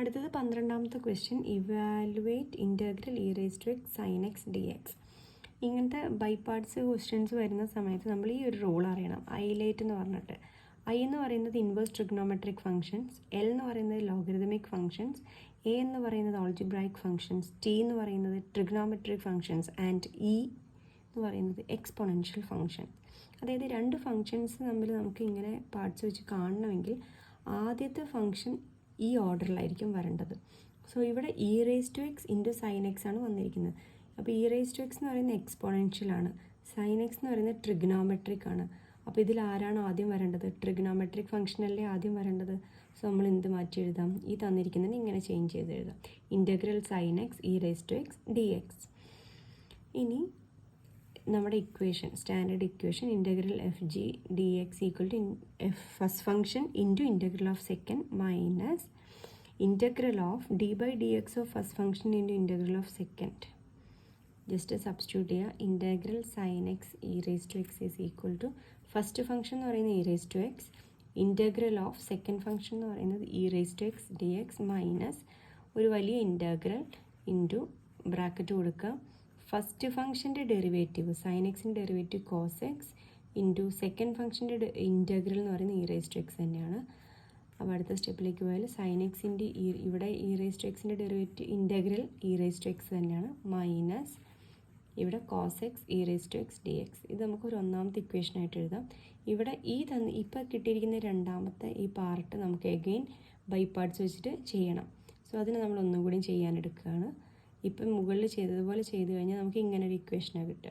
അടുത്തത് 12ാമത്തെ question, evaluate integral e raise to x sine x d x. ഇങ്ങനത്തെ by parts questions വരുന്ന സമയത്ത് നമ്മൾ ഈ ഒരു റൂൾ അറിയണം. ഐലേറ്റ് എന്ന് പറഞ്ഞിട്ട്, ഐ എന്ന് പറയുന്നത് ഇൻവേഴ്സ് ട്രിഗ്നോമെട്രിക് ഫംഗ്ഷൻസ്, എൽ എന്ന് പറയുന്നത് ലോഗരിതമിക് ഫംഗ്ഷൻസ്, എ എന്ന് പറയുന്നത് ആൾജിബ്രായിക് ഫംഗ്ഷൻസ്, ടി എന്ന് പറയുന്നത് ട്രിഗ്നോമെട്രിക് ഫംഗ്ഷൻസ് ആൻഡ് ഇ എന്ന് പറയുന്നത് എക്സ്പൊണൻഷ്യൽ ഫംഗ്ഷൻ. അതായത് രണ്ട് ഫംഗ്ഷൻസ് തമ്മിൽ നമുക്ക് ഇങ്ങനെ പാർട്സ് വെച്ച് കാണണമെങ്കിൽ ആദ്യത്തെ ഫംഗ്ഷൻ ഈ ഓർഡറിലായിരിക്കും വരേണ്ടത്. സോ ഇവിടെ e raise to x into sine x ആണ് വന്നിരിക്കുന്നത്. അപ്പോൾ ഇ റേസ് ടു എക്സ് എന്ന് പറയുന്നത് എക്സ്പൊണൻഷ്യലാണ്, സൈൻ എക്സ് എന്ന് പറയുന്നത് ട്രിഗ്നോമെട്രിക് ആണ്. അപ്പോൾ ഇതിൽ ആരാണ് ആദ്യം വരേണ്ടത്? ട്രിഗ്നോമെട്രിക് ഫംഗ്ഷനല്ലേ ആദ്യം വരേണ്ടത്. സോ നമ്മൾ എന്ത് മാറ്റി എഴുതാം? ഈ തന്നിരിക്കുന്നതിന് ഇങ്ങനെ ചേഞ്ച് ചെയ്ത് എഴുതാം, integral sine x e raise to x d x. ഇനി നമ്മുടെ equation, standard equation, integral f g d x equal to f first function into integral of second minus integral of d by d x of first function into integral of second. Just substitute ചെയ്യുക. Integral sine x e raise to x is equal to first function എന്ന് പറയുന്നത് e raise to x, integral of second function എന്ന് പറയുന്നത് e raise to x d x minus ഒരു വലിയ integral into bracket കൊടുക്കുക. First ഫംഗ്ഷൻ്റെ derivative sine എക്സിൻ്റെ derivative cos x into second ഫംഗ്ഷൻ്റെ ഇൻ്റഗ്രൽ എന്ന് പറയുന്നത് ഇ റേസ് ടു എക്സ് തന്നെയാണ്. അപ്പോൾ അടുത്ത സ്റ്റെപ്പിലേക്ക് പോയാൽ സൈൻ എക്സിൻ്റെ ഇവിടെ ഇ റേസ് ടു എക്സിൻ്റെ derivative integral e raise to x തന്നെയാണ് മൈനസ് ഇവിടെ cos x e raise to x d x. ഇത് നമുക്കൊരു ഒന്നാമത്തെ ഇക്വേഷനായിട്ട് എഴുതാം. ഇവിടെ ഇപ്പോൾ കിട്ടിയിരിക്കുന്ന രണ്ടാമത്തെ ഈ പാർട്ട് നമുക്ക് എഗെയിൻ ബൈ പാർട്സ് വെച്ചിട്ട് ചെയ്യണം. സോ അതിന് നമ്മൾ ഒന്നും കൂടി ചെയ്യാനെടുക്കുകയാണ്. ഇപ്പം മുകളിൽ ചെയ്തതുപോലെ ചെയ്ത് കഴിഞ്ഞാൽ നമുക്ക് ഇങ്ങനെ ഒരു ഇക്വേഷനാണ് കിട്ടുക.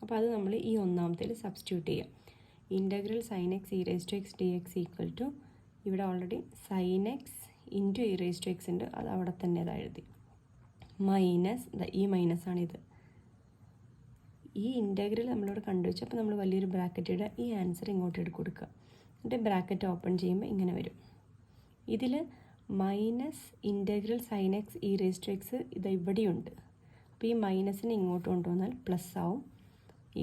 അപ്പോൾ അത് നമ്മൾ ഈ ഒന്നാമത്തേൽ സബ്സ്റ്റിറ്റ്യൂട്ട് ചെയ്യാം. Integral sine x e raise to x d x equal to ഇവിടെ already sine x into e raise to x ഉണ്ട്, അത് അവിടെ തന്നെ ഇതാ എഴുതി, മൈനസ് ഈ മൈനസാണിത്. ഈ ഇൻ്റഗ്രൽ നമ്മളിവിടെ കണ്ടുവച്ചു. അപ്പോൾ നമ്മൾ വലിയൊരു ബ്രാക്കറ്റ് ഇടുക, ഈ ആൻസർ ഇങ്ങോട്ട് എടുത്ത് കൊടുക്കുക. എന്നിട്ട് ബ്രാക്കറ്റ് ഓപ്പൺ ചെയ്യുമ്പോൾ ഇങ്ങനെ വരും. ഇതിൽ minus integral sine x e raise to x ഇത് ഇവിടെയുണ്ട്. അപ്പോൾ ഈ മൈനസിനെ ഇങ്ങോട്ട് കൊണ്ടുവന്നാൽ പ്ലസ് ആവും,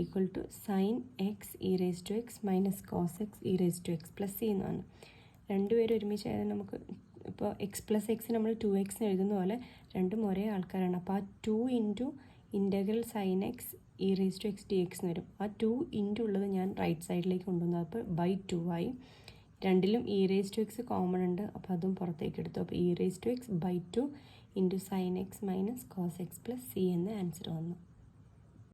equal to sine x e raise to x minus cos x e raise to x plus ചെയ്യുന്നതാണ്. രണ്ടുപേരും ഒരുമിച്ച് ആയത് നമുക്ക് ഇപ്പോൾ എക്സ് പ്ലസ് എക്സ് നമ്മൾ 2x എഴുതുന്ന പോലെ രണ്ടും ഒരേ ആൾക്കാരാണ്. അപ്പോൾ ആ 2 into integral sine x e raise to x d x എന്ന് വരും. ആ 2 ഇൻറ്റു ഉള്ളത് ഞാൻ റൈറ്റ് സൈഡിലേക്ക് കൊണ്ടുവന്നു, അപ്പോൾ ബൈ 2 ആയി. രണ്ടിലും e raise to x common ഉണ്ട്, അപ്പോൾ അതും പുറത്തേക്ക് എടുത്തു. അപ്പോൾ e raise to x by 2 into sine x minus cos x plus c എന്ന ആൻസർ വന്നു.